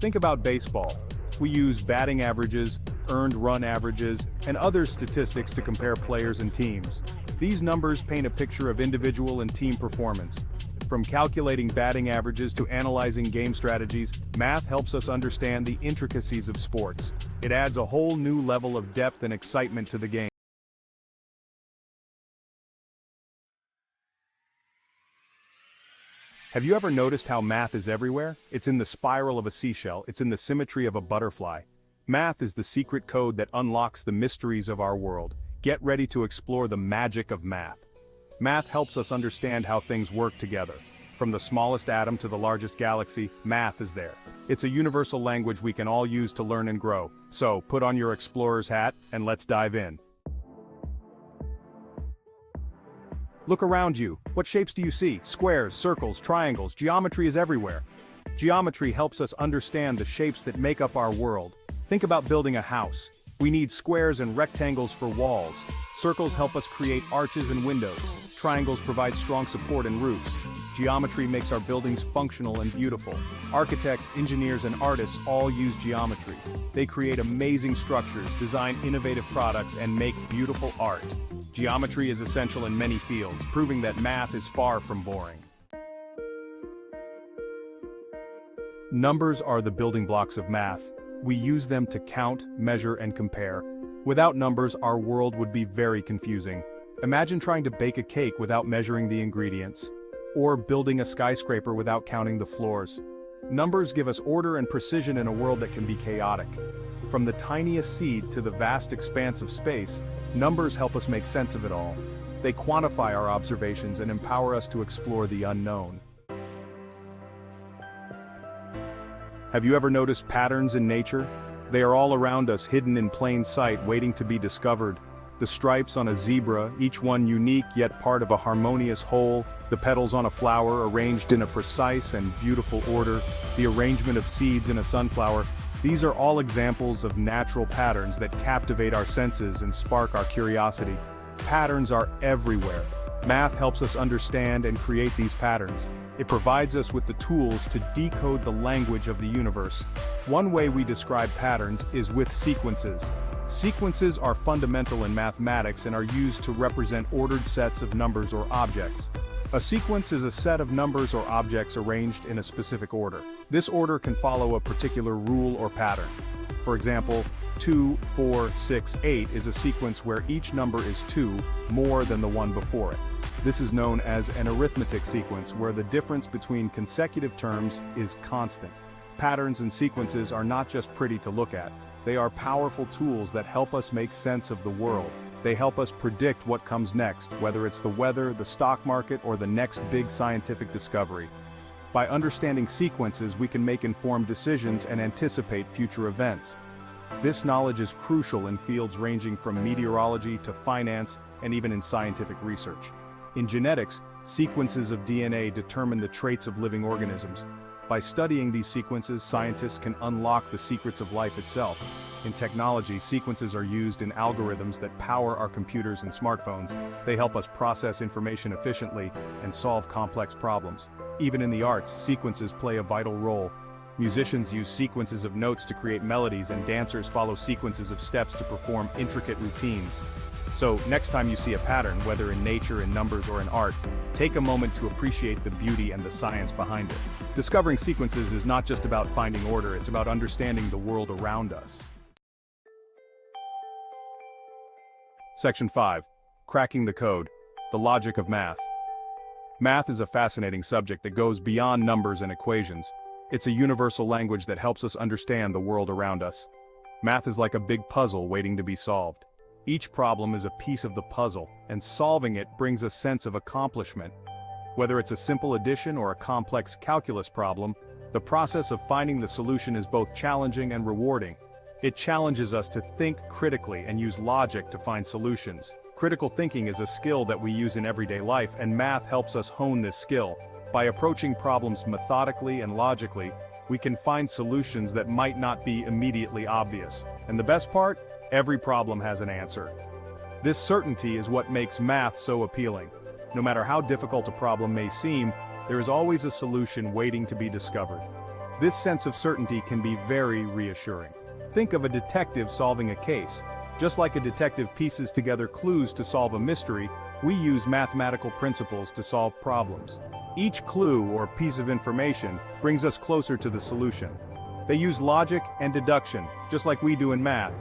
Think about baseball. We use batting averages, earned run averages, and other statistics to compare players and teams. These numbers paint a picture of individual and team performance. From calculating batting averages to analyzing game strategies, math helps us understand the intricacies of sports. It adds a whole new level of depth and excitement to the game. Have you ever noticed how math is everywhere? It's in the spiral of a seashell, it's in the symmetry of a butterfly. Math is the secret code that unlocks the mysteries of our world. Get ready to explore the magic of math. Math helps us understand how things work together. From the smallest atom to the largest galaxy, math is there. It's a universal language we can all use to learn and grow. So, put on your explorer's hat, and let's dive in. Look around you. What shapes do you see? Squares, circles, triangles, geometry is everywhere. Geometry helps us understand the shapes that make up our world. Think about building a house. We need squares and rectangles for walls. Circles help us create arches and windows. Triangles provide strong support and roofs. Geometry makes our buildings functional and beautiful. Architects, engineers, and artists all use geometry. They create amazing structures, design innovative products, and make beautiful art. Geometry is essential in many fields, proving that math is far from boring. Numbers are the building blocks of math. We use them to count, measure, and compare. Without numbers, our world would be very confusing. Imagine trying to bake a cake without measuring the ingredients, or building a skyscraper without counting the floors. Numbers give us order and precision in a world that can be chaotic. From the tiniest seed to the vast expanse of space, numbers help us make sense of it all. They quantify our observations and empower us to explore the unknown. Have you ever noticed patterns in nature? They are all around us, hidden in plain sight, waiting to be discovered. The stripes on a zebra, each one unique yet part of a harmonious whole, the petals on a flower arranged in a precise and beautiful order, the arrangement of seeds in a sunflower. These are all examples of natural patterns that captivate our senses and spark our curiosity. Patterns are everywhere. Math helps us understand and create these patterns. It provides us with the tools to decode the language of the universe. One way we describe patterns is with sequences. Sequences are fundamental in mathematics and are used to represent ordered sets of numbers or objects. A sequence is a set of numbers or objects arranged in a specific order. This order can follow a particular rule or pattern. For example, 2, 4, 6, 8 is a sequence where each number is 2 more than the one before it. This is known as an arithmetic sequence, where the difference between consecutive terms is constant. Patterns and sequences are not just pretty to look at. They are powerful tools that help us make sense of the world. They help us predict what comes next, whether it's the weather, the stock market, or the next big scientific discovery. By understanding sequences, we can make informed decisions and anticipate future events. This knowledge is crucial in fields ranging from meteorology to finance and even in scientific research. In genetics, sequences of DNA determine the traits of living organisms. By studying these sequences, scientists can unlock the secrets of life itself. In technology, sequences are used in algorithms that power our computers and smartphones. They help us process information efficiently and solve complex problems. Even in the arts, sequences play a vital role. Musicians use sequences of notes to create melodies, and dancers follow sequences of steps to perform intricate routines. So, next time you see a pattern, whether in nature, in numbers, or in art, take a moment to appreciate the beauty and the science behind it. Discovering sequences is not just about finding order, it's about understanding the world around us. Section 5. Cracking the Code. The Logic of Math. Math is a fascinating subject that goes beyond numbers and equations. It's a universal language that helps us understand the world around us. Math is like a big puzzle waiting to be solved. Each problem is a piece of the puzzle, and solving it brings a sense of accomplishment. Whether it's a simple addition or a complex calculus problem, the process of finding the solution is both challenging and rewarding. It challenges us to think critically and use logic to find solutions. Critical thinking is a skill that we use in everyday life, and math helps us hone this skill. By approaching problems methodically and logically, we can find solutions that might not be immediately obvious. And the best part? Every problem has an answer. This certainty is what makes math so appealing. No matter how difficult a problem may seem, there is always a solution waiting to be discovered. This sense of certainty can be very reassuring. Think of a detective solving a case. Just like a detective pieces together clues to solve a mystery, we use mathematical principles to solve problems. Each clue or piece of information brings us closer to the solution. They use logic and deduction, just like we do in math.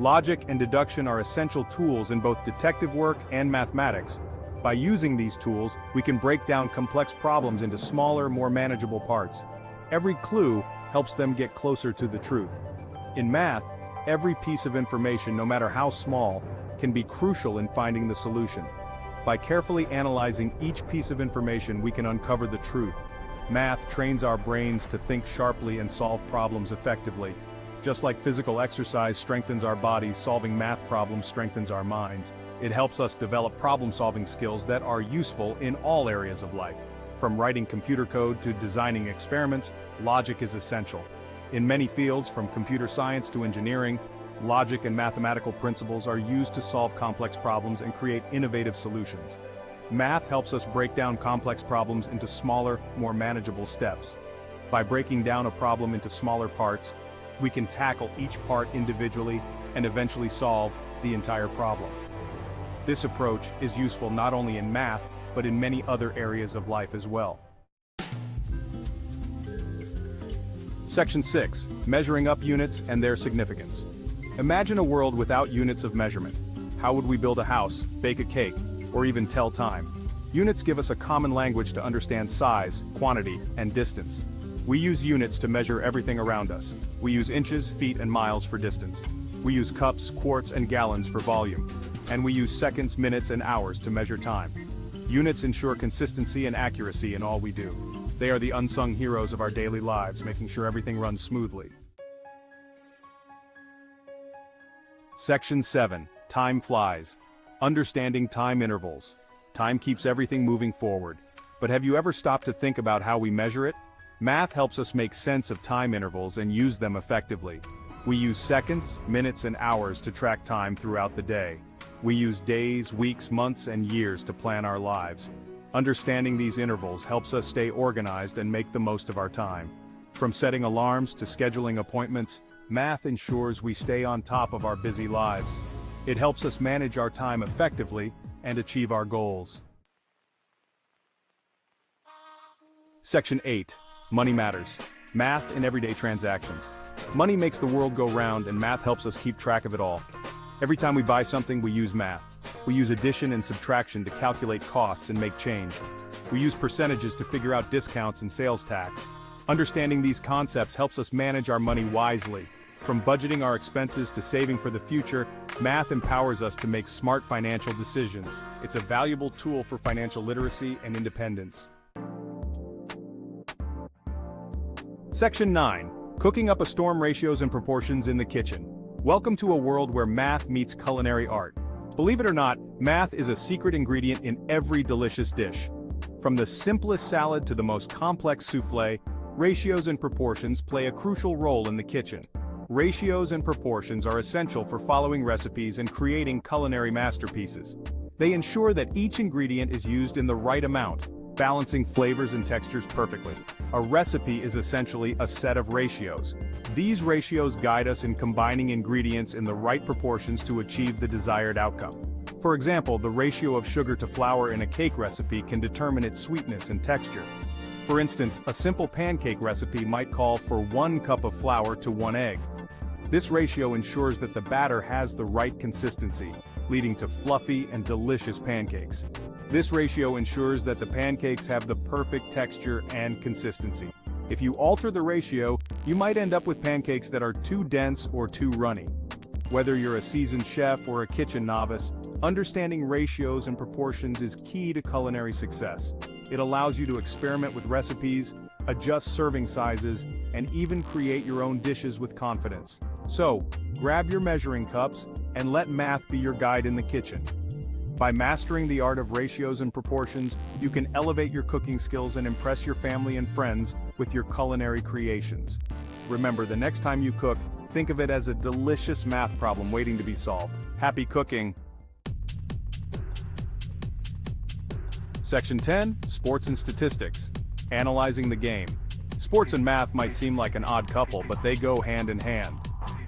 Logic and deduction are essential tools in both detective work and mathematics. By using these tools, we can break down complex problems into smaller, more manageable parts. Every clue helps them get closer to the truth. In math, every piece of information, no matter how small, can be crucial in finding the solution. By carefully analyzing each piece of information, we can uncover the truth. Math trains our brains to think sharply and solve problems effectively. Just like physical exercise strengthens our bodies, solving math problems strengthens our minds. It helps us develop problem-solving skills that are useful in all areas of life. From writing computer code to designing experiments, logic is essential. In many fields, from computer science to engineering, logic and mathematical principles are used to solve complex problems and create innovative solutions. Math helps us break down complex problems into smaller, more manageable steps. By breaking down a problem into smaller parts, we can tackle each part individually and eventually solve the entire problem. This approach is useful not only in math, but in many other areas of life as well. Section 6. Measuring up units and their significance. Imagine a world without units of measurement. How would we build a house, bake a cake, or even tell time? Units give us a common language to understand size, quantity, and distance. We use units to measure everything around us. We use inches, feet, and miles for distance. We use cups, quarts, and gallons for volume. And we use seconds, minutes, and hours to measure time. Units ensure consistency and accuracy in all we do. They are the unsung heroes of our daily lives, making sure everything runs smoothly. Section 7. Time flies. Understanding time intervals. Time keeps everything moving forward. But have you ever stopped to think about how we measure it? Math helps us make sense of time intervals and use them effectively. We use seconds, minutes, and hours to track time throughout the day. We use days, weeks, months, and years to plan our lives. Understanding these intervals helps us stay organized and make the most of our time. From setting alarms to scheduling appointments, math ensures we stay on top of our busy lives. It helps us manage our time effectively and achieve our goals. Section 8. Money matters. Math in everyday transactions. Money makes the world go round, and math helps us keep track of it all. Every time we buy something, we use math. We use addition and subtraction to calculate costs and make change. We use percentages to figure out discounts and sales tax. Understanding these concepts helps us manage our money wisely. From budgeting our expenses to saving for the future, math empowers us to make smart financial decisions. It's a valuable tool for financial literacy and independence. Section 9. Cooking up a storm: ratios and proportions in the kitchen. Welcome to a world where math meets culinary art. Believe it or not, math is a secret ingredient in every delicious dish. From the simplest salad to the most complex souffle, ratios and proportions play a crucial role in the kitchen. Ratios and proportions are essential for following recipes and creating culinary masterpieces. They ensure that each ingredient is used in the right amount, balancing flavors and textures perfectly. A recipe is essentially a set of ratios. These ratios guide us in combining ingredients in the right proportions to achieve the desired outcome. For example, the ratio of sugar to flour in a cake recipe can determine its sweetness and texture. For instance, a simple pancake recipe might call for 1 cup of flour to 1 egg. This ratio ensures that the batter has the right consistency, leading to fluffy and delicious pancakes. This ratio ensures that the pancakes have the perfect texture and consistency. If you alter the ratio, you might end up with pancakes that are too dense or too runny. Whether you're a seasoned chef or a kitchen novice, understanding ratios and proportions is key to culinary success. It allows you to experiment with recipes, adjust serving sizes, and even create your own dishes with confidence. So, grab your measuring cups and let math be your guide in the kitchen. By mastering the art of ratios and proportions, you can elevate your cooking skills and impress your family and friends with your culinary creations. Remember, the next time you cook, think of it as a delicious math problem waiting to be solved. Happy cooking! Section 10. Sports and statistics. Analyzing the game. Sports and math might seem like an odd couple, but they go hand in hand.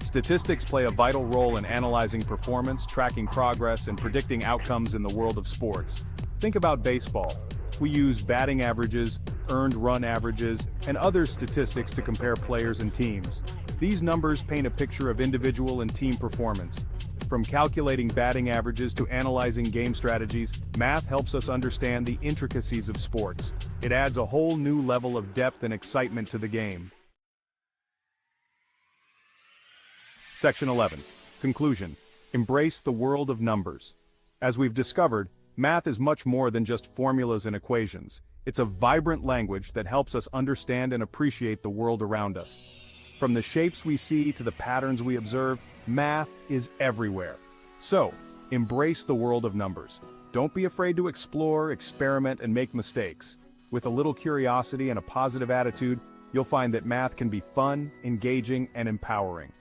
Statistics play a vital role in analyzing performance, tracking progress, and predicting outcomes in the world of sports. Think about baseball. We use batting averages, earned run averages, and other statistics to compare players and teams. These numbers paint a picture of individual and team performance. From calculating batting averages to analyzing game strategies, math helps us understand the intricacies of sports. It adds a whole new level of depth and excitement to the game. Section 11. Conclusion. Embrace the world of numbers. As we've discovered, math is much more than just formulas and equations. It's a vibrant language that helps us understand and appreciate the world around us. From the shapes we see to the patterns we observe, math is everywhere. So, embrace the world of numbers. Don't be afraid to explore, experiment, and make mistakes. With a little curiosity and a positive attitude, you'll find that math can be fun, engaging, and empowering.